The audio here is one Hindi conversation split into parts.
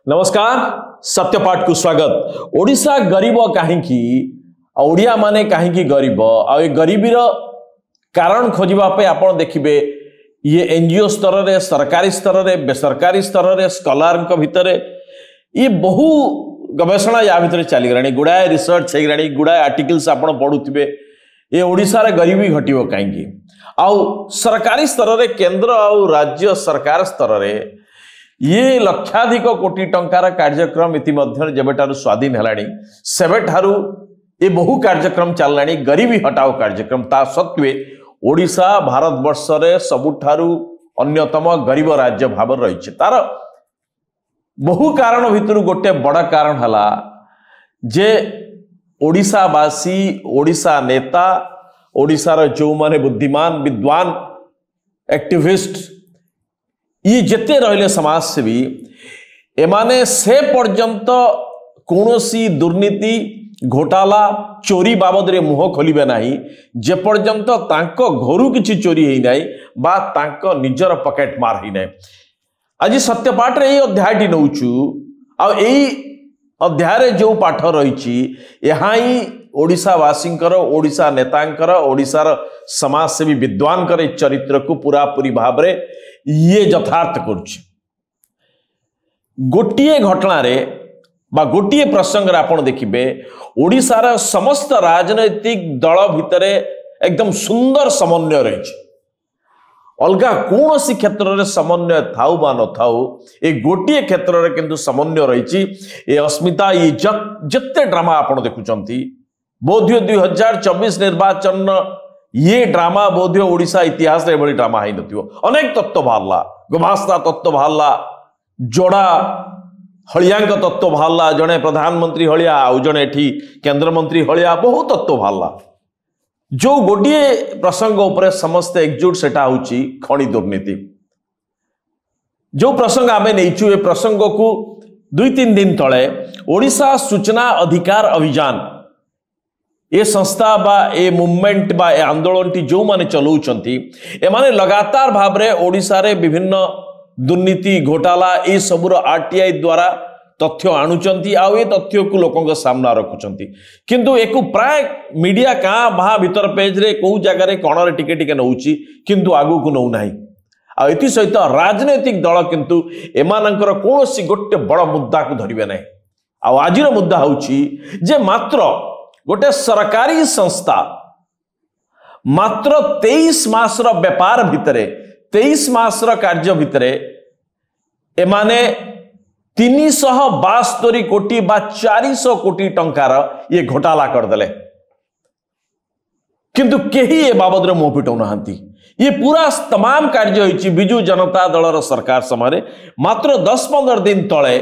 नमस्कार सत्यपाठ को स्वागत। ओडिशा गरीब कहीं ओडिया माने कहीं गरीब आ गरीबीर कारण खोजापे आप देखिए ये एनजीओ स्तर रे सरकारी स्तर रे बेसरकारी स्तर रे स्कॉलर भितर ये बहु गवेषणा या भितर चलीगला गुड़ाए रिसर्च होगा गुड़ाए आर्टिकल्स आप पढ़ुवे ये ओडिशा रे गरीबी घटो कहीं आउ सरकारी स्तर रे केंद्र आउ राज्य सरकार स्तर रे ये लक्षाधिक कोटी टंकार कार्यक्रम इतिमध्य जेबेठारु स्वाधीन हेलानी सेबेठारु ये बहु कार्यक्रम चललानी गरीबी हटाओ कार्यक्रम ता सत्वे ओडिशा भारत वर्ष रे सबुठारु अन्यतम गरीब राज्य भाव रही तार बहु कारण भितर गोटे बड़ कारण हला जे ओडिशावासी ओडिशा नेता ओडिशार जो माने बुद्धिमान विद्वान एक्टिविस्ट ये जिते रहिले समाजसेवी एमाने से पर्यंत कौनसी दुर्नीति घोटाला चोरी बाबद रे मुह खोलिबे नाही जे पर्यंत तांको घरु किछि चोरी हेई नाही बा तांको निजर पॉकेट मार हेई नाही। आज सत्यपाठ रे ये अध्यायटी नउचु आ एई अध्याय रे जो पाठ रहिछि यहाँ ही ओडिशा वासींकर ओडिशा नेतांकर ओडिशार समाजसेवी विद्वानकर चरित्र को पूरा पूरी भाव रे ये यथार्थ करुछि। गोटिए घटना रे बा गोटिए प्रसंग रे आपण देखिबे ओडिशार समस्त राजनैतिक दल भितरे एकदम सुंदर समन्वय रही अलगा कौन सी क्षेत्र रे समन्वय थाउ बा न थाउ ए गोटिए क्षेत्र रे किंतु समन्वय रही ए अस्मिता ये जत्ते ड्रामा आपण देखुचंती बोध्य 2024 निर्वाचन ये ड्रामा बोध्य ओडिशा इतिहास रे बड़ी ड्रामा है नथियो अनेक तत्व बाहरला गोभास्ता तत्व बाहरला जोड़ा हलियांक तत्व बाहरला जने प्रधानमंत्री हलिया आउ जने एठी केंद्र मंत्री हलिया बहुत तत्व बाहरला जो गोटिए प्रसंग उपरे समस्त एकजुट सेटा होची खणी दुर्नीति जो प्रसंग आमे नैचु ए प्रसंग को 2-3 दिन तले ओडिशा सूचना अधिकार अभियान ये संस्था बा ए मूवमेंट बा ए आंदोलन टी जो माने चलाउछंती ए माने लगातार भाव रे ओडिशा रे विभिन्न दुर्नीति घोटाला ए सबुर आरटीआई द्वारा तथ्य आणुचंती आ ए तथ्य को लोकों के सामना रखुचंती किंतु एको प्राय मीडिया का बहा भीतर पेज रे को जगह रे कोण रे टिके टिके नउची किंतु आगु को नउ नाही आ एति सहित राजनैतिक दल किंतु एमानंकर कोनोसी गोटे बड़ मुद्दा को धरिबे नाही आ आजिर मुद्दा होची जे मात्र गोटे सरकारी संस्था मात्र 23 मास व्यापार भितरे 23 मास कार्य भितरे एमाने 372 कोटी बा 400 कोटी टंकार ये घोटाला करदेले किंतु केही ए बाबद रे मुंह पिटौ नहांती। ये पूरा तमाम कार्य होइछि बिजू जनता दलर सरकार समय मात्र 10-15 दिन तले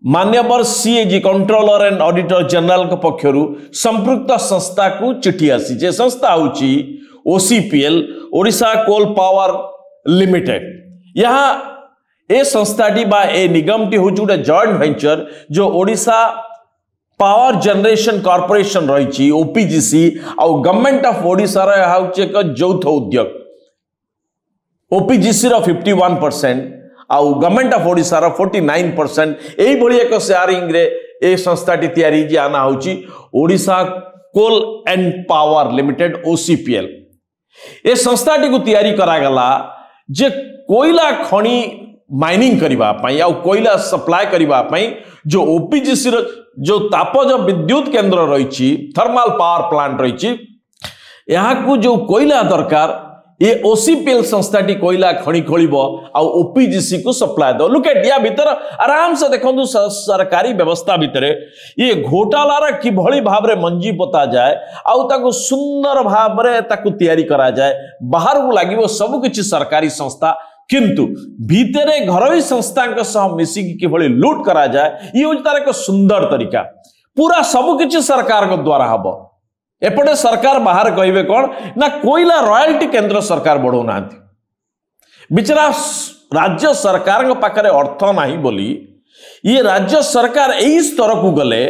मान्यवर CAG controller and auditor general के पक्षरु संपृक्त संस्था को चिट्ठी आसी जे संस्था होची ओसीपीएल ओडिशा कोल पावर लिमिटेड। यहाँ ए संस्थाटी बा ए निगमटी होची गोटे जॉइंट वेंचर जो ओडिशा पावर जनरेशन कॉर्पोरेशन रही ओपीजीसी और गवर्नमेंट ऑफ ओडिशा रा होची एक यौथ उद्योग ओपीजीसी रा 51% आउ गवर्नमेंट ऑफ ओडिशा रा 49% एही भली एक शेयरिंग रे ए संस्थाटी तयारी जे आना होची Odisha coal and power limited ओसीपीएल। ए संस्थाटी को तयारी करा गला जे कोयला खणी माइनिंग करबा पई आ कोयला सप्लाई करबा पई जो ओपीजीसी रो जो तापज विद्युत केंद्र रही थर्मल पावर प्लांट रही यहाँ को जो कोयला दरकार ये ओसीपीएल संस्थाटी कोयला खणी खोलिबो आ ओपीजीसी को सप्लाई दो लुक एट या भीतर आराम से देखंतु सरकारी व्यवस्था भीतर ये घोटालार किभली भाव रे मंजी पता जाए आउ ताको सुंदर भाव रे ताको तयारी करा जाए बाहर को लागिबो सब किछि सरकारी संस्था किंतु भीतरे घरोई संस्था के सह मिसिकी किभली लूट करा जाए ये होची तार एक सुंदर तरीका पूरा सब किछि सरकार को द्वारा हबो। एपटे सरकार बाहर कहिबे कौन ना कोयला रॉयल्टी केंद्र सरकार बढ़ो नांती बिचरा राज्य सरकार के पाखरे अर्थ नाही बोली ये राज्य सरकार एही स्तर को गले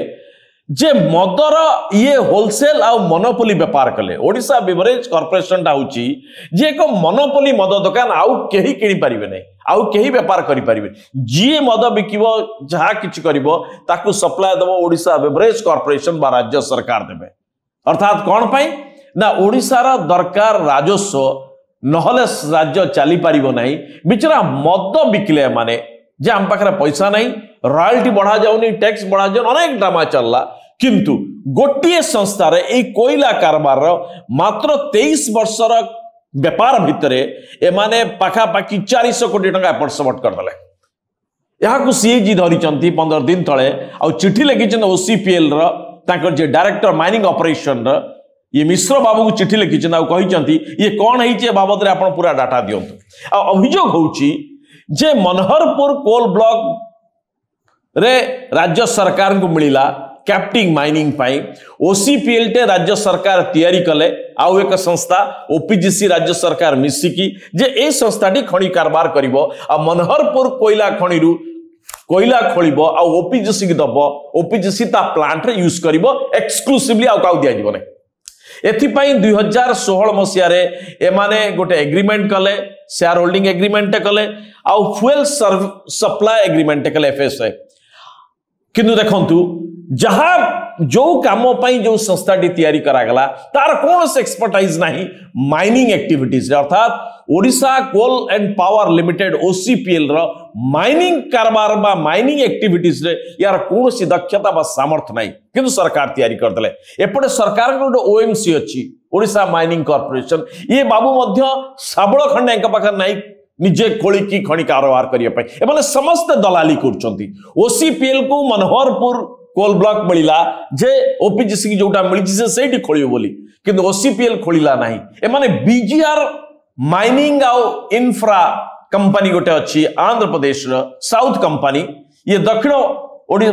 जे मदर ये होलसेल आ मोनोपोली व्यापार कले ओडिशा बेवरेज कॉर्पोरेशन होची जे एक मोनोपोली मद दुकान आउ केही किनी परिबे नै आउ केही व्यापार करि परिबे जी मद बिकिबो जहा किछ करिवो ताकू सप्लाई देबो ओडिशा बेवरेज कॉर्पोरेशन बा राज्य सरकार देबे अर्थात कोन पई ना ओडिशा रा दरकार राजस्व नहले राज्य चली परिबो नै बिचरा मद बिकले माने जे हम पाखरे पैसा नहीं रॉयल्टी बढ़ा जाउनी टैक्स बढ़ा जाउन अनेक ड्रामा चलला किंतु गोटिए संस्था रे ए कोयला कारबार मात्र 23 वर्षर व्यापार भितरे ए माने पाखा पाखी 400 कोटी टका एपट सपट कर दले यहाकू सीएजी धरी चंती 15 दिन तळे आ चिठी लिखिछन ओसीपीएल र ताकर जे डायरेक्टर माइनिंग ऑपरेशन र ये मिश्र बाबू को चिठी लिखिछन आ कहि चंती ये कोन हेइ जे बाबत रे आपण पूरा डाटा दियंतु आ अभियोग होउची जे मनोहरपुर कोल ब्लॉक रे राज्य सरकार को मिला कैप्टिंग माइनिंग पाई ओसीपीएल टे राज्य सरकार तैयारी कले आउ एक संस्था ओपीजीसी राज्य सरकार मिसिकी जे ए संस्थाटी खणी कारबार करिवो आ मनोहरपुर कोयला खणीरू कोयला खोलिबो आ ओपीजीसी की दबो ओपीजीसी ता प्लांट रे यूज करिवो एक्सक्लूसिवली आ काउ दिया जीवो नै एथिपाई 2016 मसिया रे एमाने गोटे एग्रीमेंट कले शेयर होल्डिंग एग्रीमेंट कले आ फ्यूएल सप्लाई एग्रीमेंट कले एफएसए किंतु देखंतु जहा जो काम पाई जो संस्थाटी तैयारी करा गला तार कौन से एक्सपर्टाइज नहीं माइनिंग एक्टिविटीज अर्थात Odisha coal and power limited OCPL रो माइनिंग कारबार बा माइनिंग एक्टिविटीज रे यार कौन सी दक्षता बा सामर्थ्य नहीं किंतु सरकार तैयारी कर दले एपटे सरकार को ओएमसी अछि ओडिशा माइनिंग कॉर्पोरेशन ये बाबू मध्य साबळ खंडे का पाखर नहीं निजे खोली की खणी कारोबार करिया पाई ए माने समस्त दलाली करचंती ओसीपीएल को मनोहरपुर कोल ब्लॉक मिला जे ओपीजीसी की जोटा मिली से सेठी खोलियो बोली किंतु ओसीपीएल खोलिला नहीं ए माने बीजीआर माइनिंग आउ इंफ्रा कंपनी गोटे अच्छी आंध्र प्रदेश साउथ कंपनी ये दक्षिण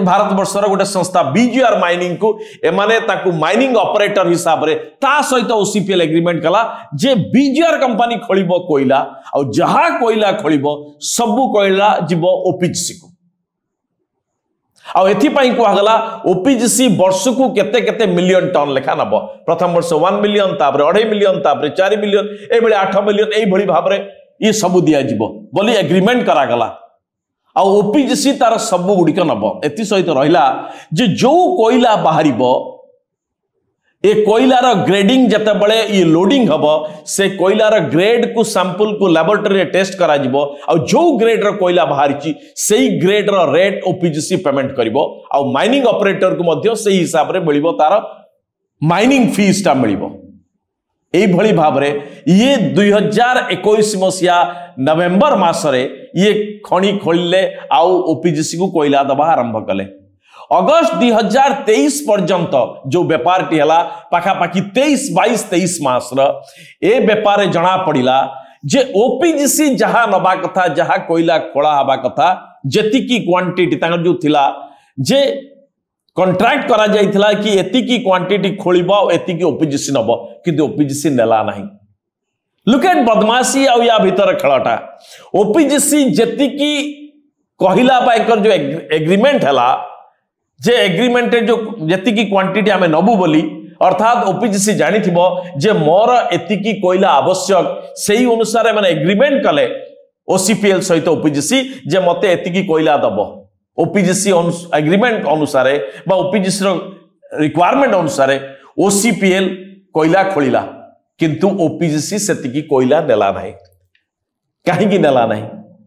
भारत वर्षर गोटे संस्था बीजीआर माइनिंग को एमाने ताकू माइनिंग ऑपरेटर हिसाब रे ता सहित ओसीपीएल एग्रीमेंट कला जे बीजीआर कंपनी खोलिबो कोयला आ जहा कोयला खोलिबो सबु कोयला जीवो ओपीजीसी को आ एथिपाई कहगला ओपीजीसी वर्ष को केते केते मिलियन टन लेखा नब प्रथम वर्ष 1 मिलियन तापर 2.5 मिलियन तापर 4 मिलियन ए बेले 8 मिलियन ए भली भाबरे ये सब दिया जीवो बोली एग्रीमेंट करा गला आ ओपीजीसी तार सब गुडी के नब एति सहित रहिला जे जो कोयला बाहरिबो ए कोयलार ग्रेडिंग जते बळे ये लोडिंग हबो से कोयलार ग्रेड को सैंपल को लैबोरेटरी रे टेस्ट करा जिवो आ जो ग्रेड रो कोयला बाहरिची सेही ग्रेड रो रेट ओपीजीसी पेमेंट करिवो आ माइनिंग ऑपरेटर को मध्य सेही हिसाब रे मिलिबो तार माइनिंग फीस ता मिलिबो एई भली भाबरे ये 2021 मसिया नवेम्बर मासरे ये खणी खोलले आ ओपीजीसी को कोयला दबा आरंभ कले अगस्त 2023 पर्यंत जो व्यापार टी हला पाखा पाखी 23 मास ए व्यापार जना पड़िला जे ओपीजीसी जहा नबा कथा जहा कोयला खोला हबा कथा जेतिकी क्वांटिटी तांगर जो थिला जे कॉन्ट्रैक्ट करा जाइथिला कि एतिकी क्वांटिटी खोलिबो एतिकी ओपीजीसी नबो किंतु ओपीजीसी नेला नहीं लुक एट बदमाशी आ या भीतर खेलटा ओपीजीसी जेतिकी कहिला बा एकर जो एग्रीमेंट हला जे एग्रीमेंट जो जेति की क्वांटिटी आमे नबु बोली अर्थात ओपीजीसी जानी थिबो जे मोर एतिकी कोयला आवश्यक सेही अनुसार माने एग्रीमेंट कले ओसीपीएल सहित ओपीजीसी जे मते एतिकी कोयला दबो ओपीजीसी एग्रीमेंट अनुसार बा ओपीजीसी रो रिक्वायरमेंट अनुसार ओसीपीएल कोयला खोलिला किंतु ओपीजीसी सेतिकी कोयला नेला नाही काहे की नेला नाही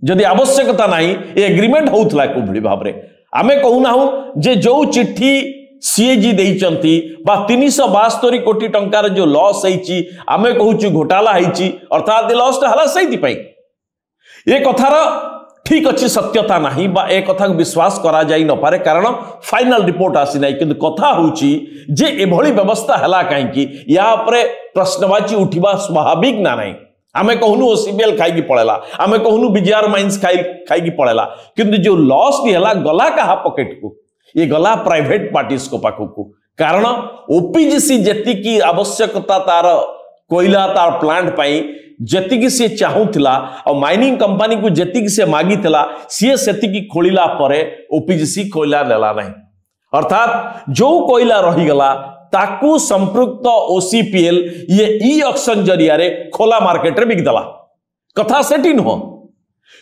जदि आवश्यकता नाही ए एग्रीमेंट होउतला को भली भाबरे आमे कहूना हूं जे जो चिट्ठी सीएजी देइचंती बा 372 कोटी टंकार जो लॉस होईची आमे कहूचु घोटाला होईची अर्थात लॉस हला सही पई ए कथार ठीक अच्छी सत्यता नहीं बा ए कथा को विश्वास करा जाई न पारे कारण फाइनल रिपोर्ट आसी नाही किंतु कथा होउची जे एभली व्यवस्था हला काहे की या ऊपर प्रश्नवाची उठिबा स्वाभाविक ना नहीं आमे कहूनु ओसीपीएल खाई की पड़ेला आमे कहूनु बीजीआर माइंस खाई की पड़ेला किंतु जो लॉस भी हला गला कहा पॉकेट को ये गला प्राइवेट पार्टीज को पाखु को कारण ओपीजीसी जेति की आवश्यकता तार कोयला तार प्लांट पाई जेति की से चाहूथिला और माइनिंग कंपनी को जेति की से मागी थिला सी सेति की खोलिला परे ओपीजीसी कोयला नेला नहीं अर्थात जो कोयला रहीगला ताकू संपृक्त ओसीपीएल ये ई ऑक्शन जरिया रे खोला मार्केट रे बिकदेला। कथा सेठी नुह,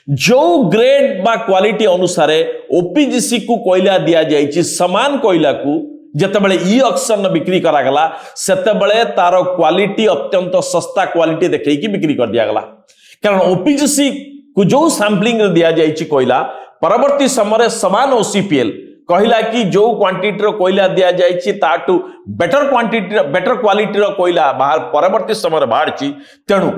जो ग्रेड बा क्वालिटी अनुसार ओपीजीसी को कोयला दिया जाइछि समान कोयला को जेतेबेले ई ऑक्शन बिक्री करागला सेतेबेले तार क्वालिटी अत्यंत सस्ता क्वालिटी देखैकी बिक्री कर दिया गला। कारण ओपीजीसी को जो सैंपलिंग दिया जाइछि कोयला परवर्ती समय समान ओसीपीएल कहला कि जो क्वांटिटी रो कोयला दिया जाइछि ताटू बेटर क्वांटिटी बेटर क्वालिटी रो कोयला बाहर परवर्ती समय बाहरछि, तेणु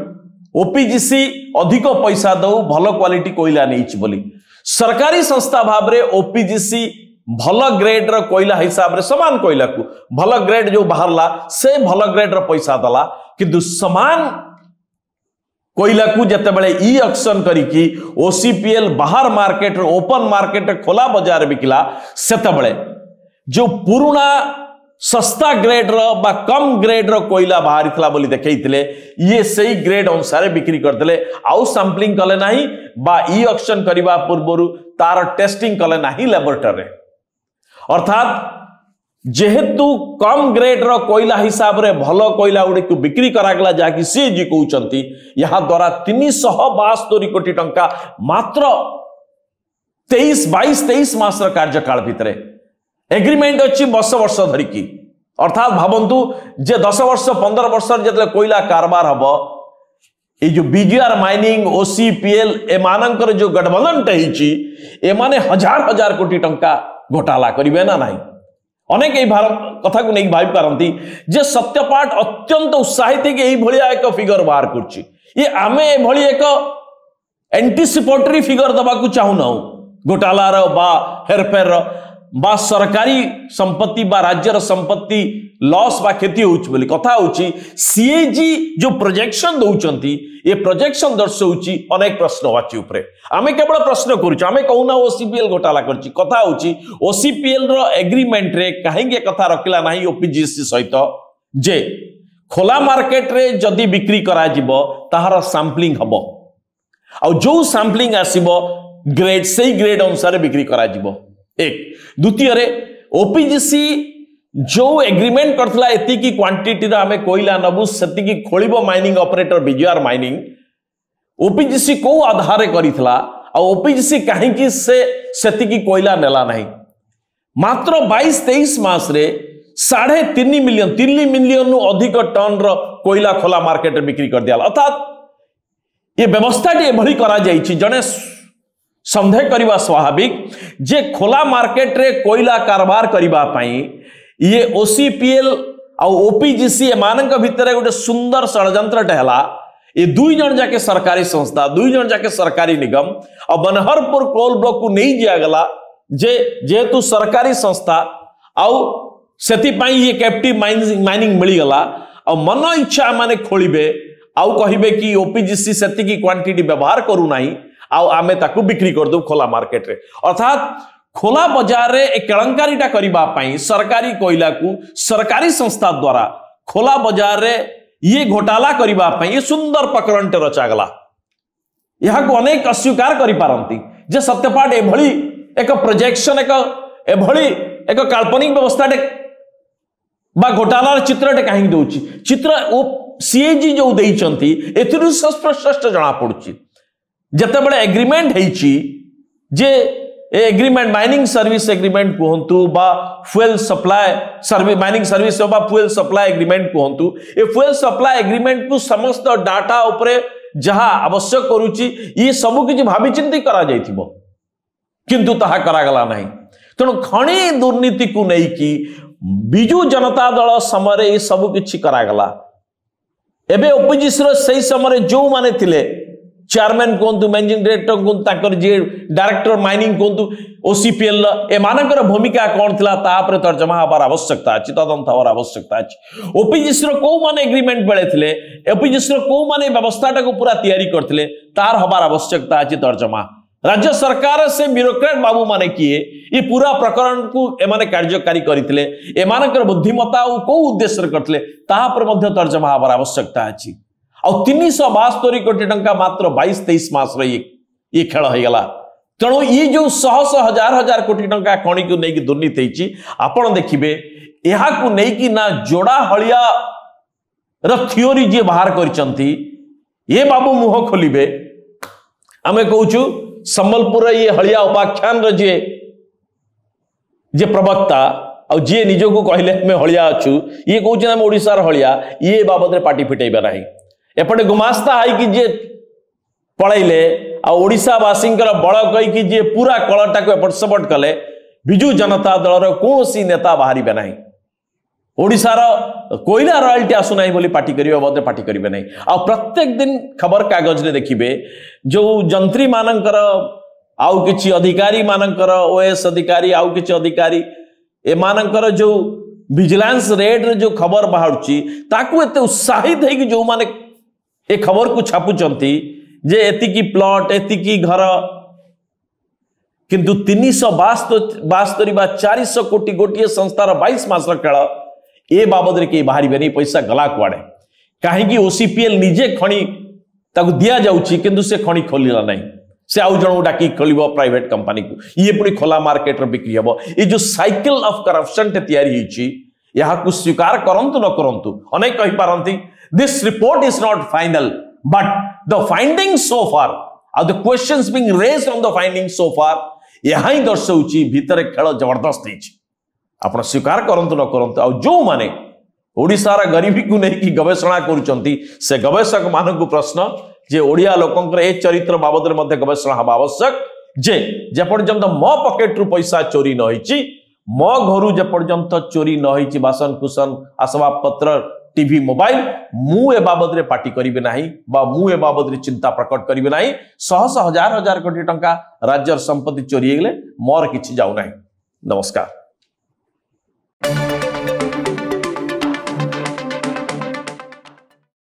ओपीजीसी अधिक पैसा दौ भल क्वालिटी कोयला नहीं बोली सरकारी संस्था भाव में ओपीजीसी भल ग्रेड रो कोयला हिसाब रे समान कोयला को भल ग्रेड जो बाहरला से भल ग्रेड रो पैसा दला, किंतु समान कोयला को जेतेबेले ई ऑक्शन करिकी ओसीपीएल बाहर मार्केट ओपन मार्केट खोला बाजार बिकला सेतेबेले जो पुराना सस्ता ग्रेड रो बा कम ग्रेड रो कोयला बाहरी थला बोली देखैतिले ये सही ग्रेड अनुसार बिक्री करदेले, आउ सैंपलिंग कले नाही बा ई ऑक्शन करिबा पूर्वरु तार टेस्टिंग कले नाही लैबोरेटरी। अर्थात जेहेतु कम ग्रेड रो कोयला हिसाब रे भलो कोयला गुडी को बिक्री करागला जाकी सीएजी कहउचंती यहा द्वारा 372 कोटी टंका मात्र 22-23 मास कार्यकाल भितरे एग्रीमेंट अच्छी 10 वर्ष धरिकी। अर्थात भावंतु जे 10 वर्ष 15 वर्ष जेतले कोयला कारबार हबो ए जो बीजीआर माइनिंग ओसीपीएल एमानंकर जो गठबंधन टहिची एमाने हजार हजार कोटी टंका घोटाला करिवे ना नाही। अनेक यही कथा को नहीं भाई पारती जे सत्यपाठ अत्यंत उत्साहित यही भलिया एक फिगर बाहर करछि, ये आमे भली एक एंटीसिपेटरी फिगर दबा को चाहू ना घोटालार बा हेरफेर बा सरकारी संपत्ति बा राज्यर संपत्ति लॉस बा क्षति होउछि बोली कथा होउछि। सीएजी जो प्रोजेक्शन दउचंती ये प्रोजेक्शन दर्शौछि अनेक प्रश्नवाची उपरे। आमे केवल प्रश्न करूछु, आमे कहूना ओसीपीएल घोटाला करछि, कथा होउछि ओसीपीएल रो एग्रीमेंट रे काहेंगे कथा रखिला नाही ओपीजीसी सहित जे खोला मार्केट रे जदी बिक्री करा जिवो ताहार सैंपलिंग हबो आ जो सैंपलिंग आसीबो ग्रेड सही ग्रेड अनुसार बिक्री करा जिवो। एक द्वितीय रे ओपीजीसी जो एग्रीमेंट करथला एति की क्वांटिटी रा हमें कोयला नबु सेति की खोलिबो mining operator BGR mining OPGC को आधार करिथला आ ओपीजीसी काहे की से सेति की कोयला नेला नहीं। मात्र 22-23 मास रे 3.5 मिलियन 3 मिलियन नु अधिक टन रो कोयला खोला मार्केट रे बिक्री कर दिया। अर्थात ये व्यवस्था टी एभली करा जाइछि जने संदेह करवा स्वाभाविक जे खोला मार्केट रे कोयला कारबार करबा पई ये ओसीपीएल आ ओपीजीसी एमानक भितर गोटे सुंदर षडयंत्र हला। ये दुई जन जाके सरकारी संस्था दुई जन जाके सरकारी निगम और बनहरपुर कोल ब्लॉक को नहीं दियागला जे जेहेतु सरकारी संस्था आउ सेति पई ये कैप्टिव माइनिंग मिलीगला और मन इच्छा माने खोलिबे आउ कहिबे कि ओपीजीसी सेति की क्वांटिटी व्यवहार करू नाही आउ आमे ताकू बिक्री कर दो खोला मार्केट रे। अर्थात खोला बाजार रे एक केलंकारीटा करिबा पई सरकारी कोयला को सरकारी संस्था द्वारा खोला बाजार रे ये घोटाला करिबा पई ये सुंदर प्रकरणटे रचागला। यह को अनेक अस्वीकार करि पारंती जे सत्यपाठ एभली एक प्रोजेक्शन एक एभली एक काल्पनिक व्यवस्थाटे बा घोटालार चित्रटे काहे दउची चित्र ओ सीएजी जो देइचंती एथिरु स्पष्ट जणा पडुची जेतेबेले एग्रीमेंट हेइची जे एग्रीमेंट माइनिंग सर्विस एग्रीमेंट कहतु बा fuel supply service mining service बा फ्यूएल सप्लाई एग्रीमेंट कहतु ए फ्यूएल सप्लाई एग्रीमेंट को समस्त डाटा उपरे जहा आवश्यक करूची ये सब किछि भाबी चिंती करा जाइथिबो किंतु ताहा करा गला नाही। तेणु खणी दुर्नीति को नहीं कि बिजु जनता दल समय ये सब किछि करा गला। एबे ओपीजीसी रो सही समय जो माने थिले चेयरमैन कहतु मैनेजिंग डायरेक्टर कहतु ताकर जे डायरेक्टर माइनिंग कहतु ओसीपीएल एमानकर भूमिका कौन थिला तापर तर्जमा हबार आवश्यकता अछि तदंत हबार आवश्यकता अछि। ओपीजीसी रो को माने एग्रीमेंट बेले थिले ओपीजीसी रो को माने व्यवस्थाटा को पूरा तैयारी करथिले तार हबार आवश्यकता अछि तर्जमा। राज्य सरकार से ब्यूरोक्रेट बाबू माने किए ये पूरा प्रकरण को एमाने कार्यकारी करथिले एमानकर बुद्धिमत्ता को उद्देश्य करथिले ताहा पर मध्य तर्जमा हबार आवश्यकता अछि। और 372 कोटी टंका मात्र 22-23 मास रे ये खेल हो गला। तेणु ये जो शह शह हजार हजार कोटी टंका खणी को नहीं दुर्नीति होती आपण देखिए यहाँ नहीं ना जोड़ा हलिया थियोरी जी बाहर करचंती ये बाबू मुह खोलिबे आमे कहूचु संबलपुर ये हलिया उपाख्यान जे प्रवक्ता आ जी निज को कहले हमें हलिया अच्छु ये कहते हैं ओडिशार हलिया ये बाबद पार्टी फिटेबा ना एपटे गुमास्ता है जे पलैले आशावासी बड़ कहीकि जी पूरा कलटा को एपट सेपट कले विजु जनता दल कौन नेता बाहर ना ओडिशार कोयला रॉयल्टी आसुना बोली पार्टी करिवे बाबद पार्टी करिवे नहीं आ प्रत्येक दिन खबर कागज रे देखिबे जो जंत्री मानकर आउ किछि अधिकारी मानकर ओएस अधिकारी आउ किछि अधिकारी ए मानकर जो विजिलेंस रेड रे जो खबर बाहरची ताकू एते उत्साहित है कि जो माने ए खबर को छापुचंती जे एतिकी प्लॉट एतिकी घर किंतु 372 बा 400 कोटी गोटे संस्थार 22 मास खेल ए बाबद रे के बाहर नहीं पैसा गला कुआड़े कहीं ओसीपीएल निजे खणी ताकू दिया जाउची किंतु से खणी खोलिला नहीं से आउ जण डाकी खोलिबो प्राइवेट कंपनी को ये पुणी खोला मार्केट रे बिक्री हबो ये जो साइकिल ऑफ करप्शन टे तयारी हिची यहा को स्वीकार करंतु न करंतु अनेक कहि पारंती this report is not final but the findings so far are the questions being raised on the findings so far यहा ही दर्शाउची भीतर खेल जबरदस्त हिची आपण स्वीकार करंतु न करंतु आ जो माने ओडिशार गरीबी को नहीं गवेषणा करुचंती से गवेषक मानक प्रश्न जे ओडिया लोकंकर ए चरित्र बाबद रे मध्य गवेषणा हवा आवश्यक जे पर्यंत मो पॉकेट रु पैसा चोरी न होईची मो घरु जे पर्यंत चोरी न होईची बासन कुसन आसबाब पत्र टीवी मोबाइल मु ए बाबद रे पार्टी करिवे नाही बा मु ए बाबद रे चिंता प्रकट करिवे नाही शह शह हजार हजार कोटी टंका राज्यर संपत्ति चोरी हेगले मोर किछि जाउ नाही। नमस्कार।